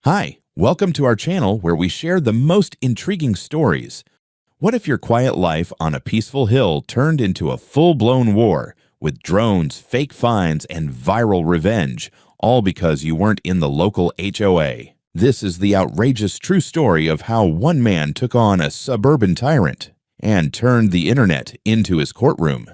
Hi, welcome to our channel where we share the most intriguing stories. What if your quiet life on a peaceful hill turned into a full-blown war with drones, fake fines, and viral revenge, all because you weren't in the local HOA? This is the outrageous true story of how one man took on a suburban tyrant and turned the internet into his courtroom.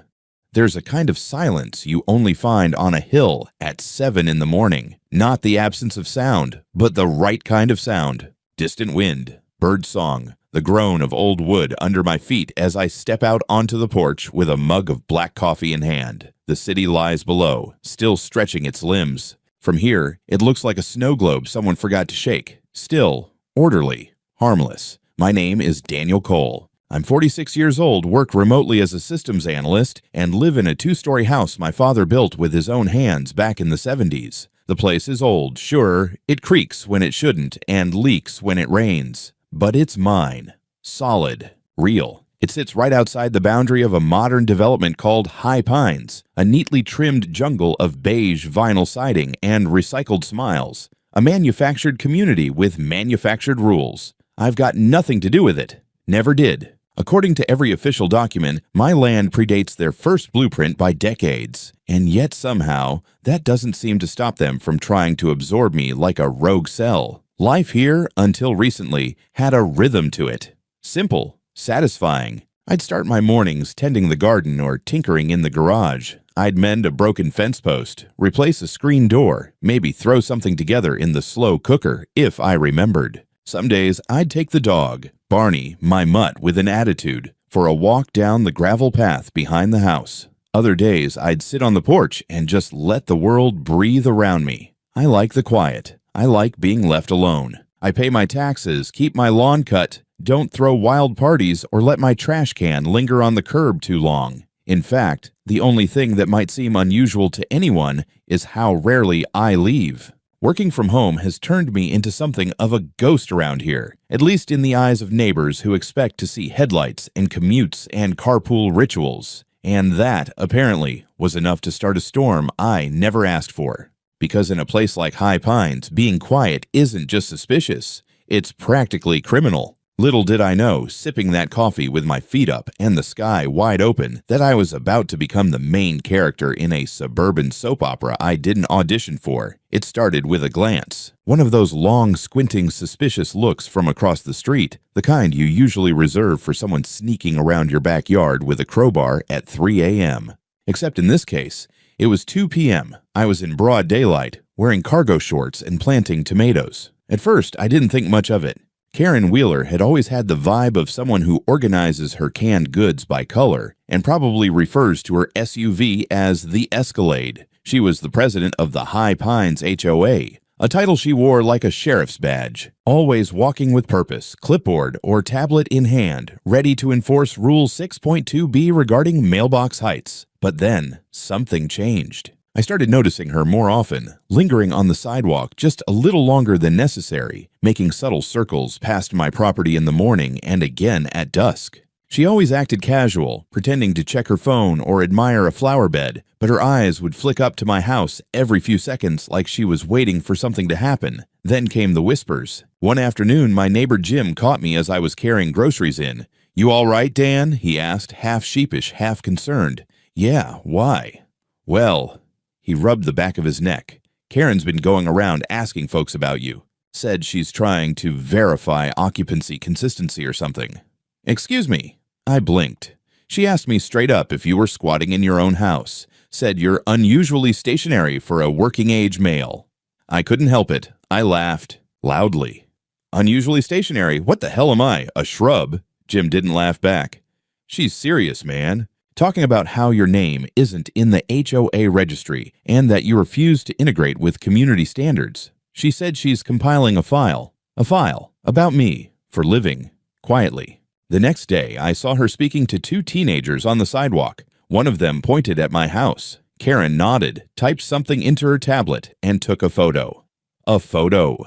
There's a kind of silence you only find on a hill at 7 in the morning. Not the absence of sound, but the right kind of sound. Distant wind, bird song, the groan of old wood under my feet as I step out onto the porch with a mug of black coffee in hand. The city lies below, still stretching its limbs. From here, it looks like a snow globe someone forgot to shake. Still, orderly, harmless. My name is Daniel Cole. I'm 46 years old, work remotely as a systems analyst, and live in a two-story house my father built with his own hands back in the 70s. The place is old, sure, it creaks when it shouldn't and leaks when it rains. But it's mine. Solid. Real. It sits right outside the boundary of a modern development called High Pines, a neatly trimmed jungle of beige vinyl siding and recycled smiles. A manufactured community with manufactured rules. I've got nothing to do with it. Never did. According to every official document, my land predates their first blueprint by decades, and yet somehow, that doesn't seem to stop them from trying to absorb me like a rogue cell. Life here, until recently, had a rhythm to it. Simple, satisfying. I'd start my mornings tending the garden or tinkering in the garage. I'd mend a broken fence post, replace a screen door, maybe throw something together in the slow cooker, if I remembered. Some days, I'd take the dog, Barney, my mutt with an attitude, for a walk down the gravel path behind the house. Other days, I'd sit on the porch and just let the world breathe around me. I like the quiet. I like being left alone. I pay my taxes, keep my lawn cut, don't throw wild parties, or let my trash can linger on the curb too long. In fact, the only thing that might seem unusual to anyone is how rarely I leave. Working from home has turned me into something of a ghost around here, at least in the eyes of neighbors who expect to see headlights and commutes and carpool rituals. And that, apparently, was enough to start a storm I never asked for. Because in a place like High Pines, being quiet isn't just suspicious, it's practically criminal. Little did I know, sipping that coffee with my feet up and the sky wide open, that I was about to become the main character in a suburban soap opera I didn't audition for. It started with a glance. One of those long, squinting, suspicious looks from across the street, the kind you usually reserve for someone sneaking around your backyard with a crowbar at 3 a.m. Except in this case, it was 2 p.m. I was in broad daylight, wearing cargo shorts and planting tomatoes. At first, I didn't think much of it. Karen Wheeler had always had the vibe of someone who organizes her canned goods by color and probably refers to her SUV as the Escalade. She was the president of the High Pines HOA, a title she wore like a sheriff's badge, always walking with purpose, clipboard or tablet in hand, ready to enforce Rule 6.2b regarding mailbox heights. But then, something changed. I started noticing her more often, lingering on the sidewalk just a little longer than necessary, making subtle circles past my property in the morning and again at dusk. She always acted casual, pretending to check her phone or admire a flower bed, but her eyes would flick up to my house every few seconds like she was waiting for something to happen. Then came the whispers. One afternoon, my neighbor Jim caught me as I was carrying groceries in. "You all right, Dan?" he asked, half sheepish, half concerned. "Yeah, why?" "Well," he rubbed the back of his neck. "Karen's been going around asking folks about you. Said she's trying to verify occupancy consistency or something." "Excuse me." I blinked. "She asked me straight up if you were squatting in your own house. Said you're unusually stationary for a working-age male." I couldn't help it. I laughed. Loudly. "Unusually stationary? What the hell am I, a shrub?" Jim didn't laugh back. "She's serious, man. Talking about how your name isn't in the HOA registry and that you refuse to integrate with community standards. She said she's compiling a file about me, for living, quietly." The next day, I saw her speaking to 2 teenagers on the sidewalk. One of them pointed at my house. Karen nodded, typed something into her tablet, and took a photo. A photo.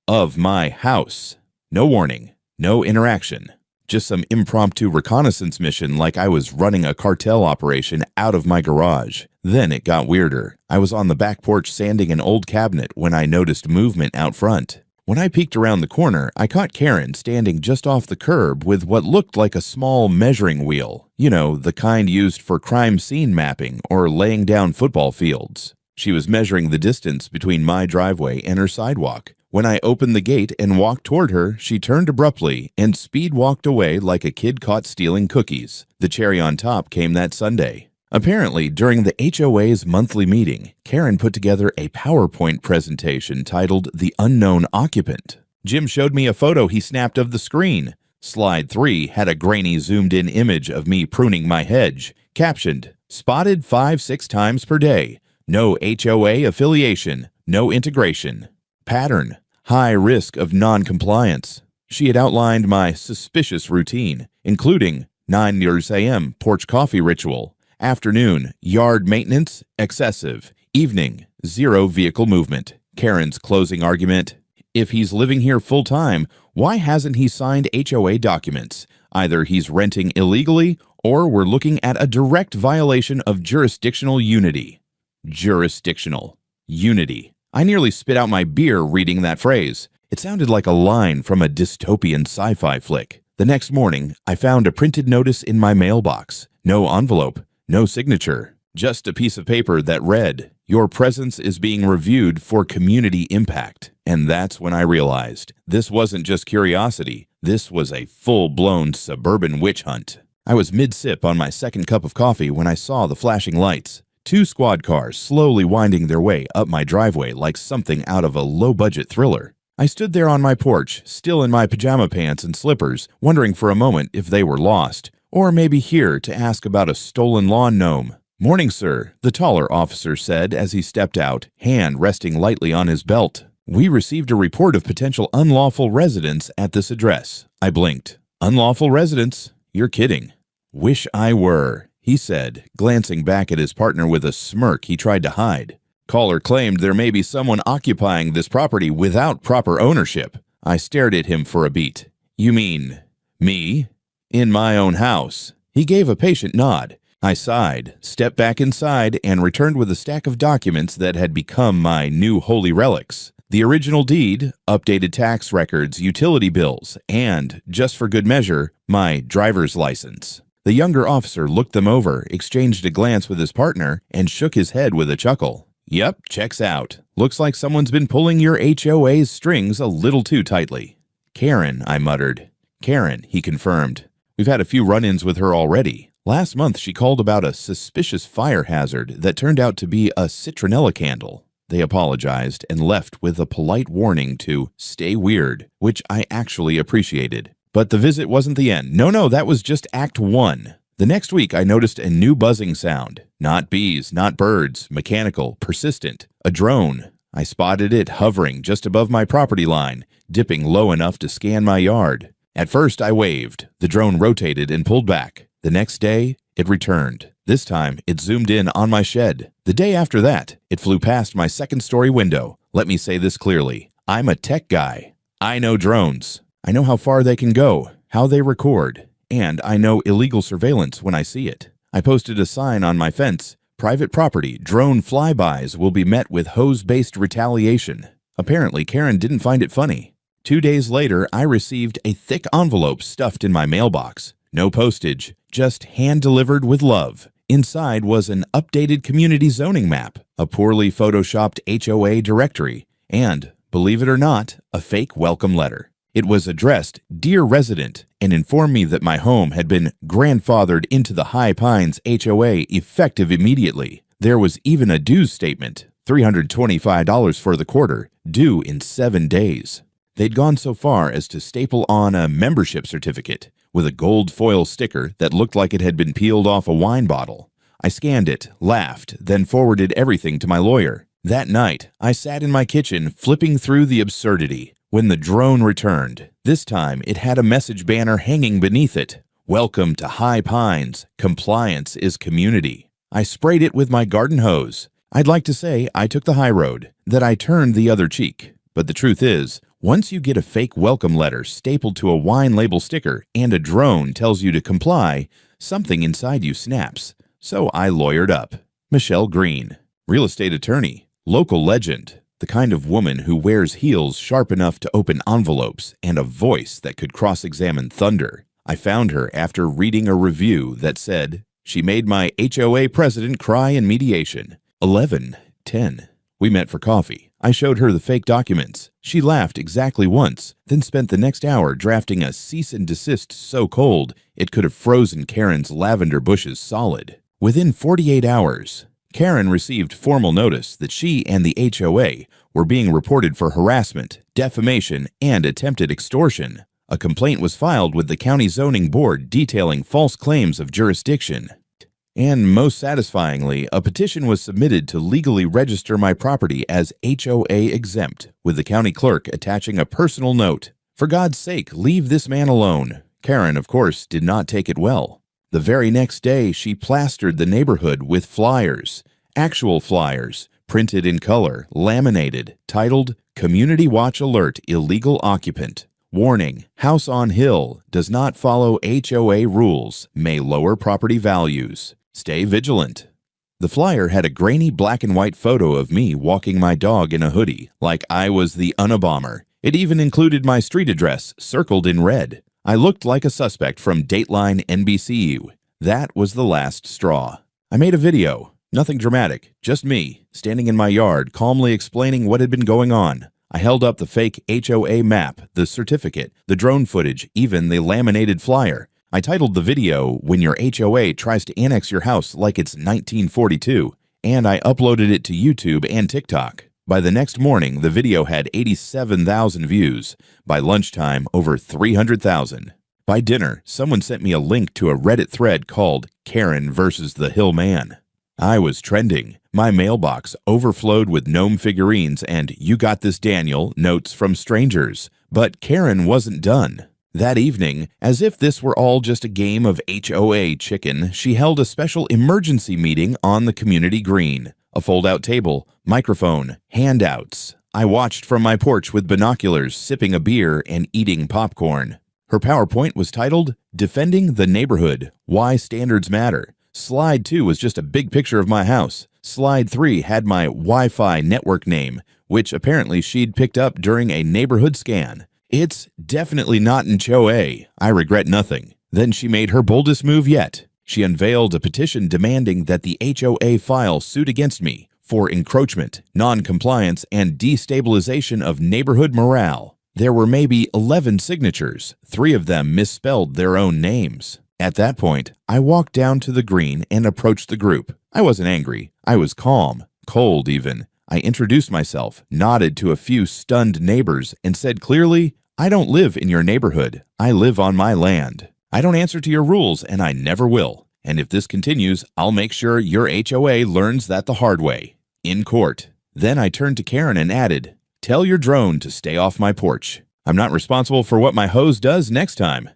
Of my house. No warning, no interaction. Just some impromptu reconnaissance mission like I was running a cartel operation out of my garage. Then it got weirder. I was on the back porch sanding an old cabinet when I noticed movement out front. When I peeked around the corner, I caught Karen standing just off the curb with what looked like a small measuring wheel. You know, the kind used for crime scene mapping or laying down football fields. She was measuring the distance between my driveway and her sidewalk. When I opened the gate and walked toward her, she turned abruptly and speed walked away like a kid caught stealing cookies. The cherry on top came that Sunday. Apparently, during the HOA's monthly meeting, Karen put together a PowerPoint presentation titled The Unknown Occupant. Jim showed me a photo he snapped of the screen. Slide 3 had a grainy zoomed-in image of me pruning my hedge, captioned, "Spotted 5-6 times per day. No HOA affiliation. No integration. Pattern: high risk of non-compliance." She had outlined my suspicious routine, including 9 a.m. porch coffee ritual, afternoon, yard maintenance, excessive, evening, 0 vehicle movement. Karen's closing argument: if he's living here full-time, why hasn't he signed HOA documents? Either he's renting illegally, or we're looking at a direct violation of jurisdictional unity. Jurisdictional unity. I nearly spit out my beer reading that phrase. It sounded like a line from a dystopian sci-fi flick. The next morning, I found a printed notice in my mailbox. No envelope, no signature, just a piece of paper that read, "Your presence is being reviewed for community impact." And that's when I realized this wasn't just curiosity. This was a full-blown suburban witch hunt. I was mid-sip on my second cup of coffee when I saw the flashing lights. 2 squad cars slowly winding their way up my driveway like something out of a low-budget thriller. I stood there on my porch, still in my pajama pants and slippers, wondering for a moment if they were lost, or maybe here to ask about a stolen lawn gnome. "Morning, sir," the taller officer said as he stepped out, hand resting lightly on his belt. "We received a report of potential unlawful residents at this address." I blinked. "Unlawful residents? You're kidding." "Wish I were," he said, glancing back at his partner with a smirk he tried to hide. "Caller claimed there may be someone occupying this property without proper ownership." I stared at him for a beat. "You mean me? In my own house?" He gave a patient nod. I sighed, stepped back inside, and returned with a stack of documents that had become my new holy relics. The original deed, updated tax records, utility bills, and, just for good measure, my driver's license. The younger officer looked them over, exchanged a glance with his partner, and shook his head with a chuckle. "Yep, checks out. Looks like someone's been pulling your HOA's strings a little too tightly." "Karen," I muttered. "Karen," he confirmed. "We've had a few run-ins with her already. Last month she called about a suspicious fire hazard that turned out to be a citronella candle." They apologized and left with a polite warning to stay weird, which I actually appreciated. But the visit wasn't the end. No, that was just Act 1. The next week, I noticed a new buzzing sound. Not bees, not birds, mechanical, persistent. A drone. I spotted it hovering just above my property line, dipping low enough to scan my yard. At first, I waved. The drone rotated and pulled back. The next day, it returned. This time, it zoomed in on my shed. The day after that, it flew past my second-story window. Let me say this clearly. I'm a tech guy. I know drones. I know how far they can go, how they record, and I know illegal surveillance when I see it. I posted a sign on my fence, "Private property, drone flybys will be met with hose-based retaliation." Apparently, Karen didn't find it funny. 2 days later, I received a thick envelope stuffed in my mailbox. No postage, just hand-delivered with love. Inside was an updated community zoning map, a poorly photoshopped HOA directory, and, believe it or not, a fake welcome letter. It was addressed, "Dear Resident," and informed me that my home had been grandfathered into the High Pines HOA effective immediately. There was even a dues statement, $325 for the quarter, due in 7 days. They'd gone so far as to staple on a membership certificate with a gold foil sticker that looked like it had been peeled off a wine bottle. I scanned it, laughed, then forwarded everything to my lawyer. That night, I sat in my kitchen flipping through the absurdity. When the drone returned, this time it had a message banner hanging beneath it. "Welcome to High Pines. Compliance is community." I sprayed it with my garden hose. I'd like to say I took the high road, that I turned the other cheek. But the truth is, once you get a fake welcome letter stapled to a wine label sticker and a drone tells you to comply, something inside you snaps. So I lawyered up. Michelle Green, real estate attorney, local legend, The kind of woman who wears heels sharp enough to open envelopes and a voice that could cross-examine thunder. I found her after reading a review that said, "She made my HOA president cry in mediation. 11:10. We met for coffee. I showed her the fake documents. She laughed exactly once, then spent the next hour drafting a cease and desist so cold it could have frozen Karen's lavender bushes solid. Within 48 hours, Karen received formal notice that she and the HOA were being reported for harassment, defamation, and attempted extortion. A complaint was filed with the county zoning board detailing false claims of jurisdiction. And most satisfyingly, a petition was submitted to legally register my property as HOA exempt, with the county clerk attaching a personal note. "For God's sake, leave this man alone." Karen, of course, did not take it well. The very next day, she plastered the neighborhood with flyers, actual flyers, printed in color, laminated, titled, "Community Watch Alert Illegal Occupant. Warning, house on hill, does not follow HOA rules, may lower property values. Stay vigilant." The flyer had a grainy black and white photo of me walking my dog in a hoodie, like I was the Unabomber. It even included my street address, circled in red. I looked like a suspect from Dateline NBCU. That was the last straw. I made a video. Nothing dramatic, just me, standing in my yard, calmly explaining what had been going on. I held up the fake HOA map, the certificate, the drone footage, even the laminated flyer. I titled the video, "When Your HOA Tries to Annex Your House Like It's 1942, and I uploaded it to YouTube and TikTok. By the next morning, the video had 87,000 views. By lunchtime, over 300,000. By dinner, someone sent me a link to a Reddit thread called Karen versus the Hill Man. I was trending. My mailbox overflowed with gnome figurines and "You got this, Daniel" notes from strangers. But Karen wasn't done. That evening, as if this were all just a game of HOA chicken, she held a special emergency meeting on the community green. A fold-out table, microphone, handouts. I watched from my porch with binoculars, sipping a beer and eating popcorn. Her PowerPoint was titled, "Defending the Neighborhood, Why Standards Matter." Slide 2 was just a big picture of my house. Slide 3 had my Wi-Fi network name, which apparently she'd picked up during a neighborhood scan. "It's definitely not in HOA. I regret nothing." Then she made her boldest move yet. She unveiled a petition demanding that the HOA file suit against me for encroachment, non-compliance, and destabilization of neighborhood morale. There were maybe 11 signatures. 3 of them misspelled their own names. At that point, I walked down to the green and approached the group. I wasn't angry. I was calm, cold even. I introduced myself, nodded to a few stunned neighbors, and said clearly, "I don't live in your neighborhood. I live on my land. I don't answer to your rules, and I never will. And if this continues, I'll make sure your HOA learns that the hard way. In court." Then I turned to Karen and added, "Tell your drone to stay off my porch. I'm not responsible for what my hose does next time."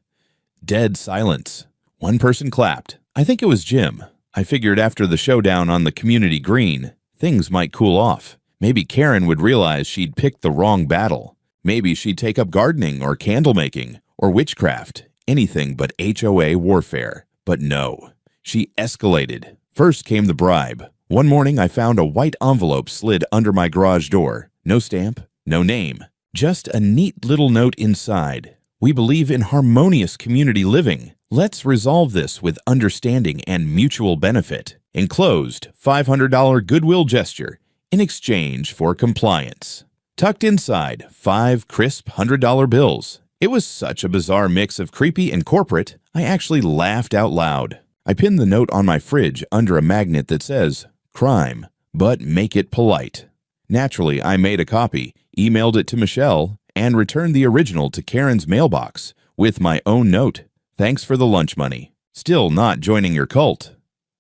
Dead silence. One person clapped. I think it was Jim. I figured after the showdown on the community green, things might cool off. Maybe Karen would realize she'd picked the wrong battle. Maybe she'd take up gardening or candle making or witchcraft, anything but HOA warfare. But no, she escalated. First came the bribe. One morning I found a white envelope slid under my garage door. No stamp, no name, just a neat little note inside. "We believe in harmonious community living. Let's resolve this with understanding and mutual benefit. Enclosed, $500 goodwill gesture in exchange for compliance." Tucked inside, 5 crisp $100 bills. It was such a bizarre mix of creepy and corporate, I actually laughed out loud. I pinned the note on my fridge under a magnet that says, "Crime, but make it polite." Naturally, I made a copy, emailed it to Michelle, and returned the original to Karen's mailbox with my own note. "Thanks for the lunch money. Still not joining your cult."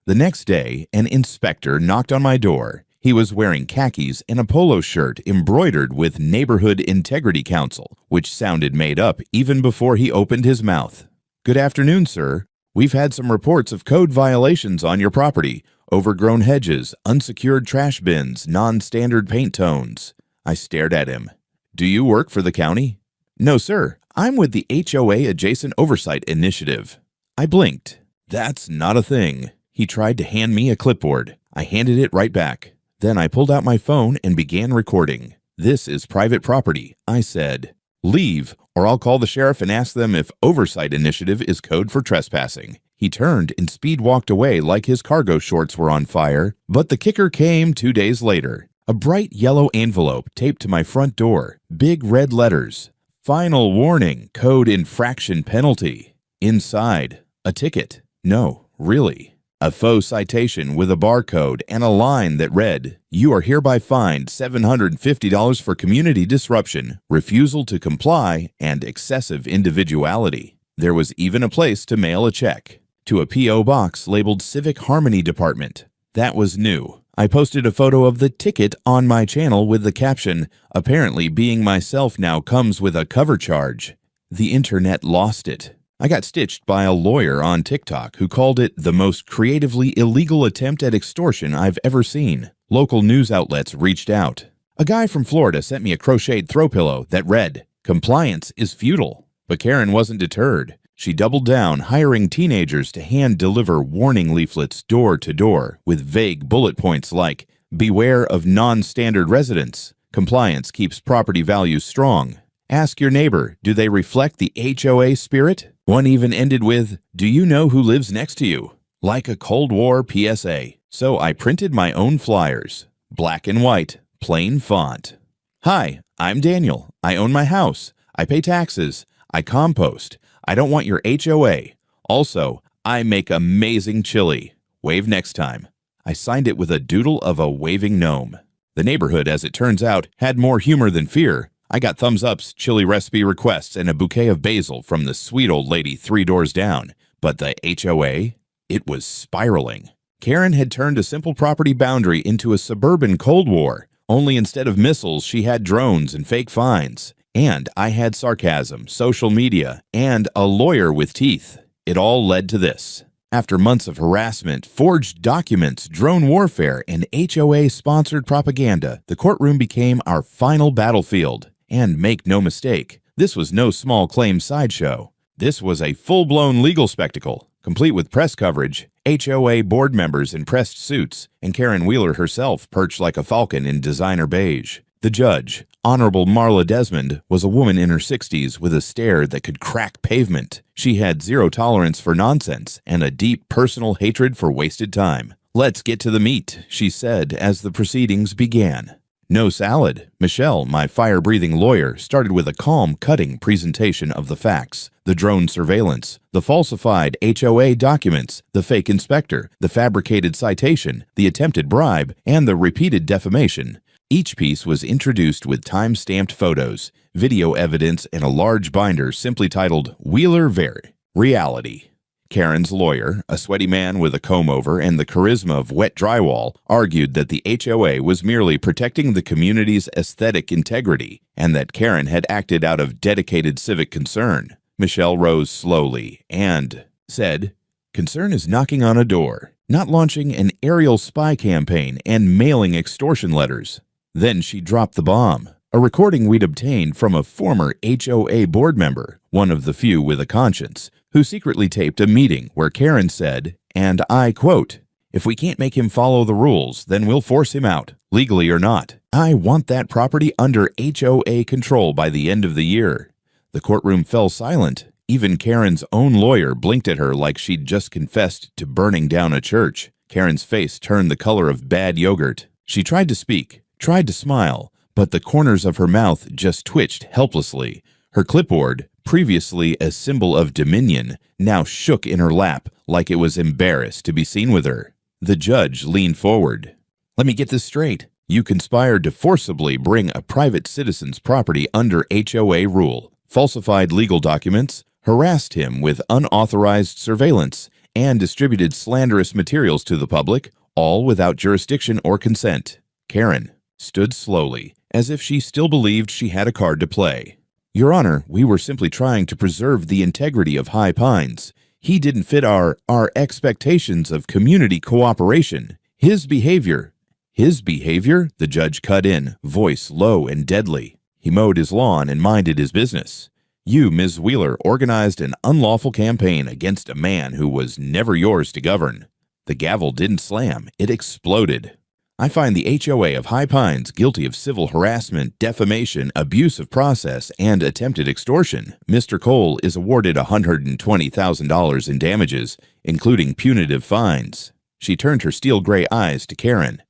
The next day, an inspector knocked on my door. He was wearing khakis and a polo shirt embroidered with Neighborhood Integrity Council, which sounded made up even before he opened his mouth. "Good afternoon, sir. We've had some reports of code violations on your property. Overgrown hedges, unsecured trash bins, non-standard paint tones." I stared at him. "Do you work for the county?" "No, sir. I'm with the HOA Adjacent Oversight Initiative." I blinked. "That's not a thing." He tried to hand me a clipboard. I handed it right back. Then I pulled out my phone and began recording. "This is private property," I said. "Leave, or I'll call the sheriff and ask them if oversight initiative is code for trespassing." He turned and speed walked away like his cargo shorts were on fire, but the kicker came 2 days later. A bright yellow envelope taped to my front door, big red letters. "Final warning, code infraction penalty." Inside, a ticket. No, really. A faux citation with a barcode and a line that read, "You are hereby fined $750 for community disruption, refusal to comply, and excessive individuality." There was even a place to mail a check. To a P.O. box labeled Civic Harmony Department. That was new. I posted a photo of the ticket on my channel with the caption, "Apparently being myself now comes with a cover charge." The internet lost it. I got stitched by a lawyer on TikTok who called it the most creatively illegal attempt at extortion I've ever seen. Local news outlets reached out. A guy from Florida sent me a crocheted throw pillow that read, "Compliance is futile." But Karen wasn't deterred. She doubled down, hiring teenagers to hand-deliver warning leaflets door to door with vague bullet points like, "Beware of non-standard residents. Compliance keeps property values strong. Ask your neighbor, do they reflect the HOA spirit?" One even ended with, "Do you know who lives next to you?" Like a Cold War PSA. So I printed my own flyers. Black and white, plain font. "Hi, I'm Daniel. I own my house. I pay taxes. I compost. I don't want your HOA. Also, I make amazing chili. Wave next time." I signed it with a doodle of a waving gnome. The neighborhood, as it turns out, had more humor than fear. I got thumbs-ups, chili recipe requests, and a bouquet of basil from the sweet old lady 3 doors down. But the HOA? It was spiraling. Karen had turned a simple property boundary into a suburban Cold War. Only instead of missiles, she had drones and fake fines. And I had sarcasm, social media, and a lawyer with teeth. It all led to this. After months of harassment, forged documents, drone warfare, and HOA-sponsored propaganda, the courtroom became our final battlefield. And make no mistake, this was no small claim sideshow. This was a full-blown legal spectacle, complete with press coverage, HOA board members in pressed suits, and Karen Wheeler herself perched like a falcon in designer beige. The judge, Honorable Marla Desmond, was a woman in her 60s with a stare that could crack pavement. She had zero tolerance for nonsense and a deep personal hatred for wasted time. "Let's get to the meat," she said as the proceedings began. No salad. Michelle, my fire-breathing lawyer, started with a calm, cutting presentation of the facts. The drone surveillance, the falsified HOA documents, the fake inspector, the fabricated citation, the attempted bribe, and the repeated defamation. Each piece was introduced with time-stamped photos, video evidence, and a large binder simply titled Wheeler Very Reality. Karen's lawyer, a sweaty man with a comb-over and the charisma of wet drywall, argued that the HOA was merely protecting the community's aesthetic integrity and that Karen had acted out of dedicated civic concern. Michelle rose slowly and said, "Concern is knocking on a door, not launching an aerial spy campaign and mailing extortion letters." Then she dropped the bomb, a recording we'd obtained from a former HOA board member, one of the few with a conscience, who secretly taped a meeting where Karen said, and I quote, "If we can't make him follow the rules, then we'll force him out, legally or not. I want that property under HOA control by the end of the year." The courtroom fell silent. Even Karen's own lawyer blinked at her like she'd just confessed to burning down a church. Karen's face turned the color of bad yogurt. She tried to speak, tried to smile, but the corners of her mouth just twitched helplessly. Her clipboard, previously a symbol of dominion, now shook in her lap like it was embarrassed to be seen with her. The judge leaned forward. "Let me get this straight. You conspired to forcibly bring a private citizen's property under HOA rule, falsified legal documents, harassed him with unauthorized surveillance, and distributed slanderous materials to the public, all without jurisdiction or consent." Karen stood slowly, as if she still believed she had a card to play. "Your Honor, we were simply trying to preserve the integrity of High Pines. He didn't fit our expectations of community cooperation. His behavior, the judge cut in, voice low and deadly. "He mowed his lawn and minded his business. You, Ms. Wheeler, organized an unlawful campaign against a man who was never yours to govern." The gavel didn't slam, it exploded. I find the HOA of High Pines guilty of civil harassment, defamation, abuse of process, and attempted extortion. Mr. Cole is awarded $120,000 in damages, including punitive fines." She turned her steel gray eyes to Karen.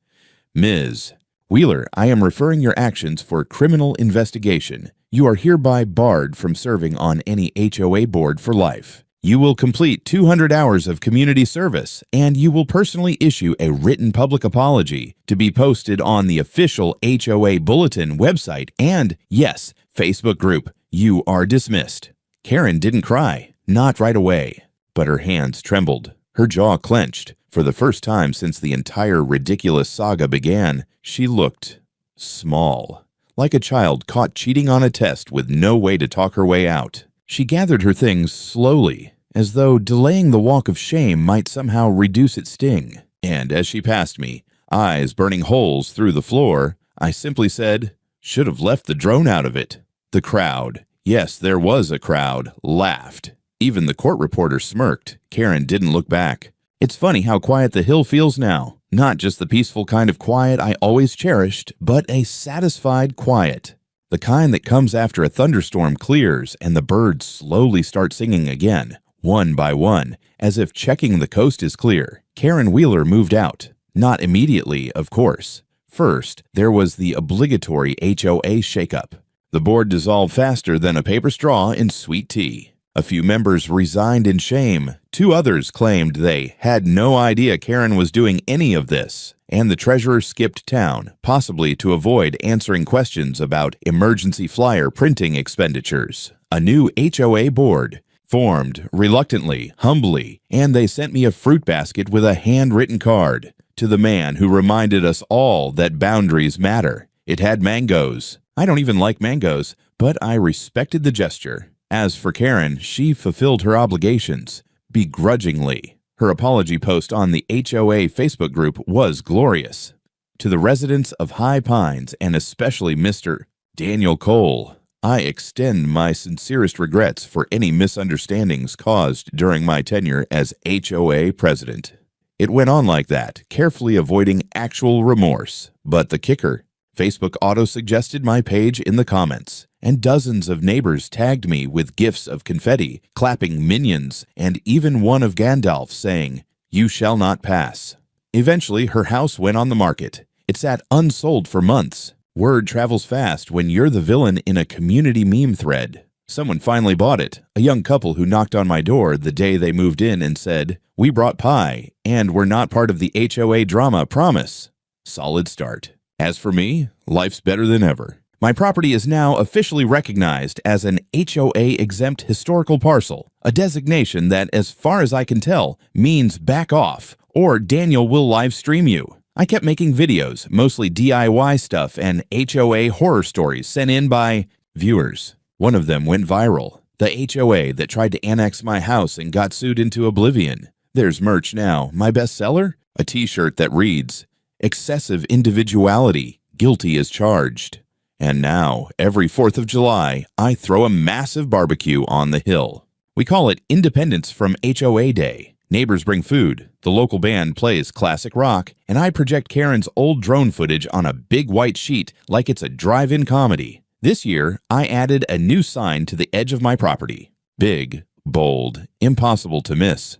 "Ms. Wheeler, I am referring your actions for criminal investigation. You are hereby barred from serving on any HOA board for life. You will complete 200 hours of community service, and you will personally issue a written public apology to be posted on the official HOA Bulletin website and, yes, Facebook group. You are dismissed." Karen didn't cry, not right away, but her hands trembled. Her jaw clenched. For the first time since the entire ridiculous saga began, she looked small, like a child caught cheating on a test with no way to talk her way out. She gathered her things slowly, as though delaying the walk of shame might somehow reduce its sting. And as she passed me, eyes burning holes through the floor, I simply said, "Should have left the drone out of it." The crowd, yes, there was a crowd, laughed. Even the court reporter smirked. Karen didn't look back. It's funny how quiet the hill feels now. Not just the peaceful kind of quiet I always cherished, but a satisfied quiet. The kind that comes after a thunderstorm clears and the birds slowly start singing again, one by one, as if checking the coast is clear. Karen Wheeler moved out. Not immediately, of course. First, there was the obligatory HOA shakeup. The board dissolved faster than a paper straw in sweet tea. A few members resigned in shame. 2 others claimed they had no idea Karen was doing any of this. And the treasurer skipped town, possibly to avoid answering questions about emergency flyer printing expenditures. A new HOA board formed, reluctantly, humbly, and they sent me a fruit basket with a handwritten card to the man who reminded us all that boundaries matter. It had mangoes. I don't even like mangoes, but I respected the gesture. As for Karen, she fulfilled her obligations, begrudgingly. Her apology post on the HOA Facebook group was glorious. To the residents of High Pines, and especially Mr. Daniel Cole, I extend my sincerest regrets for any misunderstandings caused during my tenure as HOA president. It went on like that, carefully avoiding actual remorse. But the kicker, Facebook auto-suggested my page in the comments, and dozens of neighbors tagged me with gifs of confetti, clapping minions, and even one of Gandalf saying, "You shall not pass." Eventually, her house went on the market. It sat unsold for months. Word travels fast when you're the villain in a community meme thread. Someone finally bought it, a young couple who knocked on my door the day they moved in and said, "We brought pie, and we're not part of the HOA drama, promise." Solid start. As for me, life's better than ever. My property is now officially recognized as an HOA-exempt historical parcel, a designation that, as far as I can tell, means back off, or Daniel will live stream you. I kept making videos, mostly DIY stuff and HOA horror stories sent in by viewers. One of them went viral. The HOA that tried to annex my house and got sued into oblivion. There's merch now. My bestseller? A t-shirt that reads, "Excessive individuality, guilty as charged." And now, every 4th of July, I throw a massive barbecue on the hill. We call it Independence from HOA Day. Neighbors bring food, the local band plays classic rock, and I project Karen's old drone footage on a big white sheet like it's a drive-in comedy. This year, I added a new sign to the edge of my property. Big, bold, impossible to miss.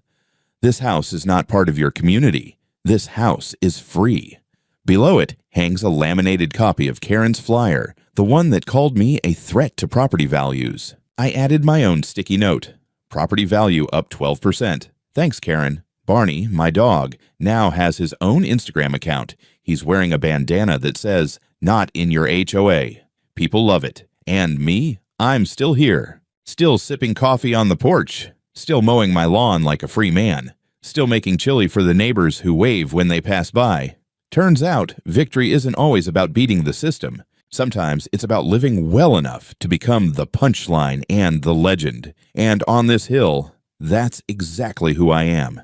This house is not part of your community. This house is free. Below it hangs a laminated copy of Karen's flyer, the one that called me a threat to property values. I added my own sticky note. Property value up 12%. Thanks, Karen. Barney, my dog, now has his own Instagram account. He's wearing a bandana that says, "Not in your HOA." People love it. And me? I'm still here. Still sipping coffee on the porch. Still mowing my lawn like a free man. Still making chili for the neighbors who wave when they pass by. Turns out, victory isn't always about beating the system. Sometimes it's about living well enough to become the punchline and the legend. And on this hill, that's exactly who I am.